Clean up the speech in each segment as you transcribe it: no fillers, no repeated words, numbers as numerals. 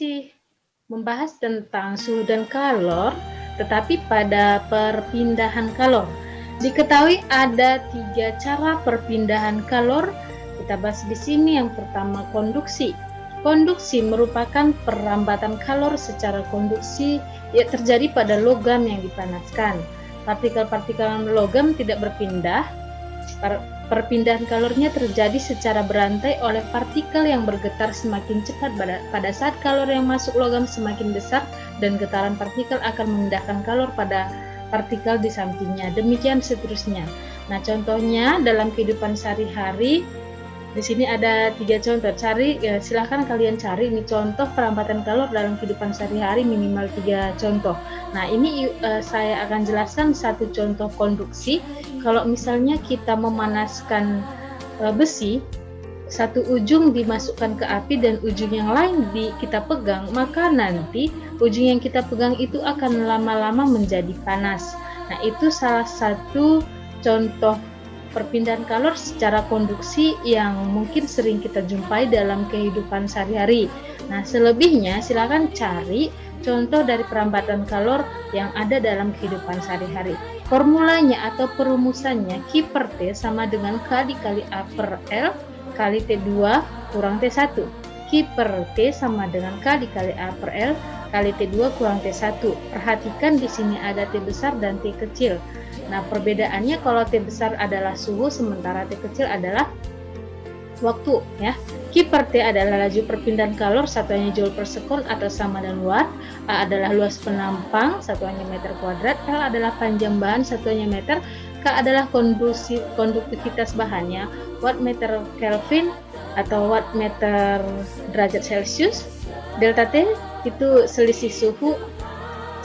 masih membahas tentang suhu dan kalor, tetapi pada perpindahan kalor. Diketahui ada 3 cara perpindahan kalor. Kita bahas di sini. Yang pertama, konduksi. Konduksi merupakan perambatan kalor secara konduksi yang terjadi pada logam yang dipanaskan. Partikel-partikel logam tidak berpindah. Perpindahan kalornya terjadi secara berantai oleh partikel yang bergetar semakin cepat pada saat kalor yang masuk logam semakin besar, dan getaran partikel akan memindahkan kalor pada partikel di sampingnya. Demikian seterusnya. Nah, contohnya dalam kehidupan sehari-hari, di sini ada 3 contoh. Silahkan kalian cari ini contoh perambatan kalor dalam kehidupan sehari-hari, minimal 3 contoh. Nah, ini saya akan jelaskan satu contoh konduksi. Kalau misalnya kita memanaskan besi, satu ujung dimasukkan ke api dan ujung yang lain kita pegang, maka nanti ujung yang kita pegang itu akan lama-lama menjadi panas. Nah, itu salah satu contoh perpindahan kalor secara konduksi yang mungkin sering kita jumpai dalam kehidupan sehari-hari. Nah, selebihnya silakan cari contoh dari perambatan kalor yang ada dalam kehidupan sehari-hari. Formulanya atau perumusannya, Q per T sama dengan K dikali A per L kali T2 kurang T1. Q per T sama dengan K dikali A per L kali T2 kurang T1. Perhatikan di sini ada T besar dan T kecil. Nah, perbedaannya kalau T besar adalah suhu, sementara T kecil adalah waktu, ya. Q per T adalah laju perpindahan kalor, satuannya joule per sekon atau sama dengan watt. A adalah luas penampang, satuannya meter kuadrat. L adalah panjang bahan, satuannya meter. K adalah konduktivitas bahannya, watt meter Kelvin atau watt meter derajat Celcius. Delta T itu selisih suhu,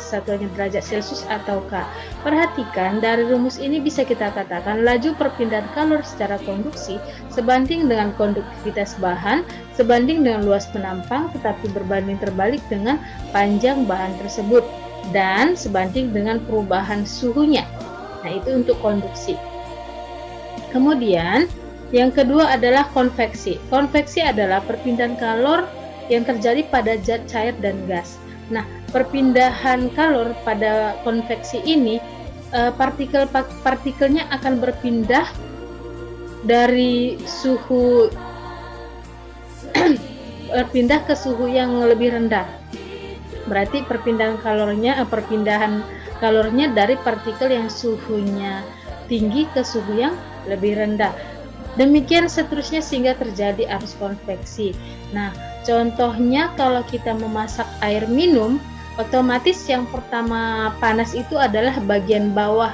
satuannya derajat Celcius atau K. Perhatikan dari rumus ini bisa kita katakan laju perpindahan kalor secara konduksi sebanding dengan konduktivitas bahan sebanding dengan luas penampang, tetapi berbanding terbalik dengan panjang bahan tersebut dan sebanding dengan perubahan suhunya. Nah, itu untuk konduksi. Kemudian yang kedua adalah konveksi. Konveksi adalah perpindahan kalor yang terjadi pada zat cair dan gas. Nah, perpindahan kalor pada konveksi ini partikelnya akan berpindah dari suhu berpindah ke suhu yang lebih rendah. Berarti perpindahan kalornya dari partikel yang suhunya tinggi ke suhu yang lebih rendah. Demikian seterusnya sehingga terjadi arus konveksi. Nah, contohnya kalau kita memasak air minum, otomatis yang pertama panas itu adalah bagian bawah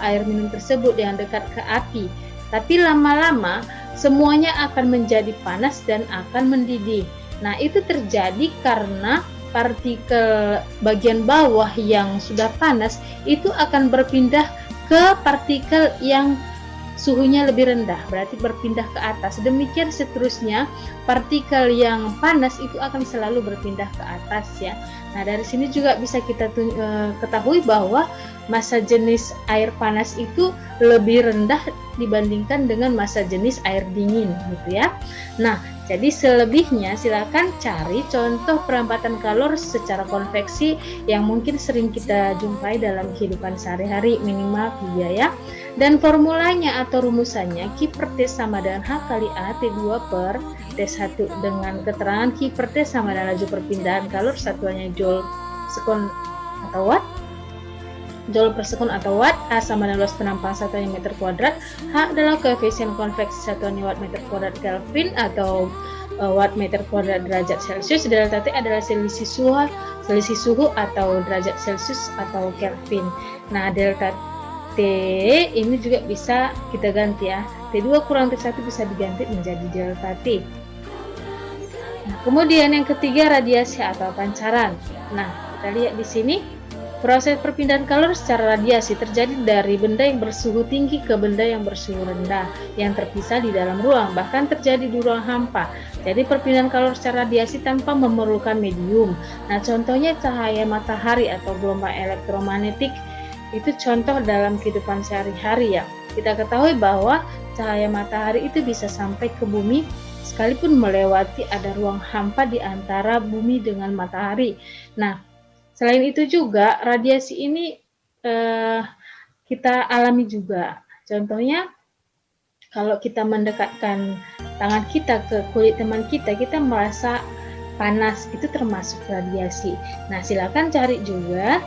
air minum tersebut yang dekat ke api. Tapi lama-lama semuanya akan menjadi panas dan akan mendidih. Nah, itu terjadi karena partikel bagian bawah yang sudah panas itu akan berpindah ke partikel yang suhunya lebih rendah, berarti berpindah ke atas. Demikian seterusnya, partikel yang panas itu akan selalu berpindah ke atas, ya. Nah, dari sini juga bisa kita ketahui bahwa massa jenis air panas itu lebih rendah dibandingkan dengan massa jenis air dingin, gitu ya. Nah, jadi selebihnya silakan cari contoh perambatan kalor secara konveksi yang mungkin sering kita jumpai dalam kehidupan sehari-hari, minimal 3, ya. Dan formulanya atau rumusannya Q per T sama dengan H kali A T2 per T1 dengan keterangan Q per T sama dengan laju perpindahan kalor, satuannya joule sekon atau watt, joule per sekon atau watt. A sama dengan luas penampang, satuannya meter kuadrat. H adalah koefisien konveksi, satuannya watt meter kuadrat Kelvin atau watt meter kuadrat derajat Celcius. Delta T adalah selisih suhu atau derajat Celcius atau Kelvin. Nah, delta T ini juga bisa kita ganti, ya. T2 kurang T1 bisa diganti menjadi delta T. Nah, kemudian yang ketiga, radiasi atau pancaran. Nah, kita lihat di sini proses perpindahan kalor secara radiasi terjadi dari benda yang bersuhu tinggi ke benda yang bersuhu rendah yang terpisah di dalam ruang, bahkan terjadi di ruang hampa. Jadi perpindahan kalor secara radiasi tanpa memerlukan medium. Nah, contohnya cahaya matahari atau gelombang elektromagnetik. Itu contoh dalam kehidupan sehari-hari, ya. Kita ketahui bahwa cahaya matahari itu bisa sampai ke bumi sekalipun melewati ada ruang hampa di antara bumi dengan matahari. Nah, selain itu juga radiasi ini kita alami juga. Contohnya, kalau kita mendekatkan tangan kita ke kulit teman kita, kita merasa panas, itu termasuk radiasi. Nah, silakan cari juga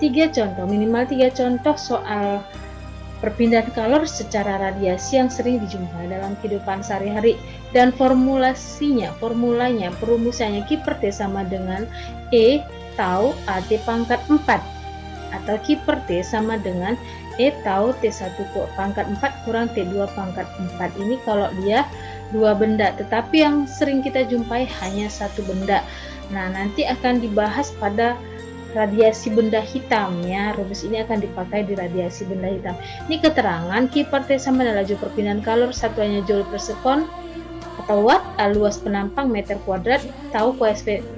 minimal 3 contoh soal perpindahan kalor secara radiasi yang sering dijumpai dalam kehidupan sehari-hari, dan formulanya, perumusannya Q per T sama dengan E tau AT pangkat 4, atau Q per T sama dengan E tau T1 pangkat 4 kurang T2 pangkat 4. Ini kalau dia dua benda, tetapi yang sering kita jumpai hanya satu benda. Nah, nanti akan dibahas pada radiasi benda hitam ya. Rumus ini akan dipakai di radiasi benda hitam. Ini keterangan Q per T sama dengan laju perpindahan kalor, satuannya joule per sekon atau watt, luas penampang meter kuadrat, tahu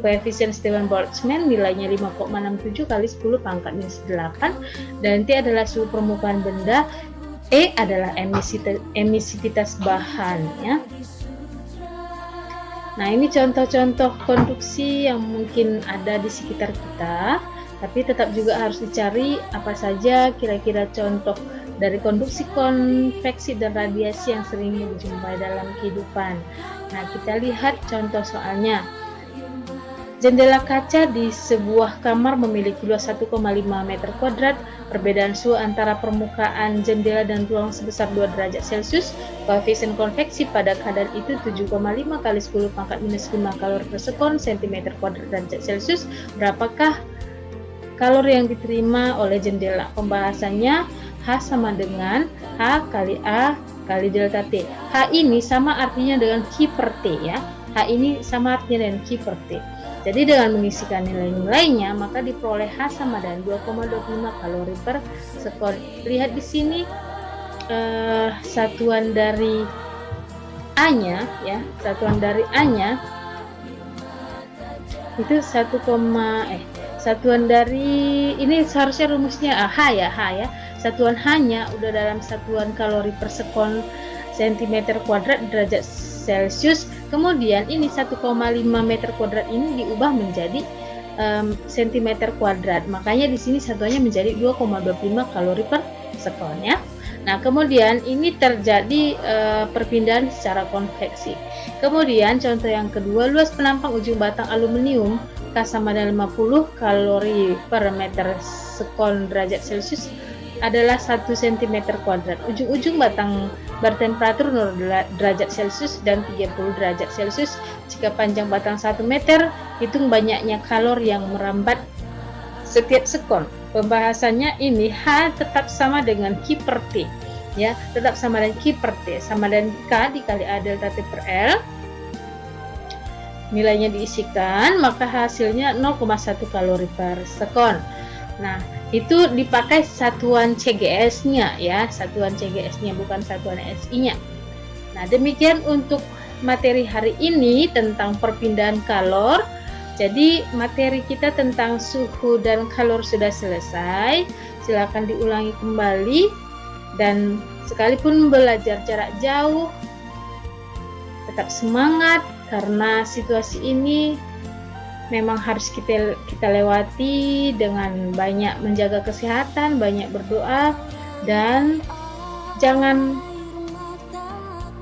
koefisien Stephen Boltzmann nilainya 5,67 kali 10 pangkat minus 8, dan T adalah suhu permukaan benda, E adalah emisivitas bahan ya. Nah, ini contoh-contoh konduksi yang mungkin ada di sekitar kita, tapi tetap juga harus dicari apa saja kira-kira contoh dari konduksi, konveksi, dan radiasi yang sering dijumpai dalam kehidupan. Nah, kita lihat contoh soalnya. Jendela kaca di sebuah kamar memiliki luas 1,5 meter kuadrat. Perbedaan suhu antara permukaan jendela dan ruang sebesar 2 derajat Celcius. Koefisien konveksi pada keadaan itu 7,5 kali 10 pangkat minus 5 kalori per sekon cm kuadrat derajat Celcius. Berapakah kalori yang diterima oleh jendela? Pembahasannya H sama dengan H kali A kali delta T. H ini sama artinya dengan Q per T ya. H ini sama artinya dengan Q per T. Jadi dengan mengisikan nilai-nilainya, maka diperoleh H sama dengan 2,25 kalori per sekon. Lihat di sini satuan dari A-nya ya, satuan dari A-nya itu satuan dari ini seharusnya rumusnya H ya. Satuan H-nya udah dalam satuan kalori per sekon cm kuadrat derajat Celcius. Kemudian ini 1,5 meter kuadrat ini diubah menjadi cm kuadrat. Makanya di sini satuannya menjadi 2,25 kalori per sekon ya. Nah, kemudian ini terjadi perpindahan secara konveksi. Kemudian contoh yang kedua, luas penampang ujung batang aluminium K sama dengan 50 kalori per meter sekon derajat Celcius adalah 1 cm kuadrat. Ujung-ujung batang bertemperatur 0 derajat Celcius dan 30 derajat Celcius. Jika panjang batang 1 meter, hitung banyaknya kalori yang merambat setiap sekon. Pembahasannya ini H tetap sama dengan Q per T ya, tetap sama dengan Q per T sama dengan K dikali A delta T per L. Nilainya diisikan, maka hasilnya 0,1 kalori per sekon. Nah, itu dipakai satuan CGS-nya ya, satuan CGS-nya bukan satuan SI-nya. Nah, demikian untuk materi hari ini tentang perpindahan kalor. Jadi materi kita tentang suhu dan kalor sudah selesai. Silakan diulangi kembali, dan sekalipun belajar jarak jauh tetap semangat, karena situasi ini memang harus kita lewati dengan banyak menjaga kesehatan, banyak berdoa, dan jangan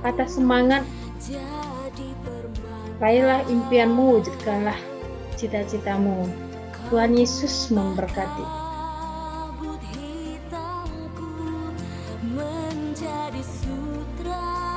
patah semangat. Raihlah impianmu, wujudkanlah cita-citamu. Tuhan Yesus memberkati. Menjadi sutra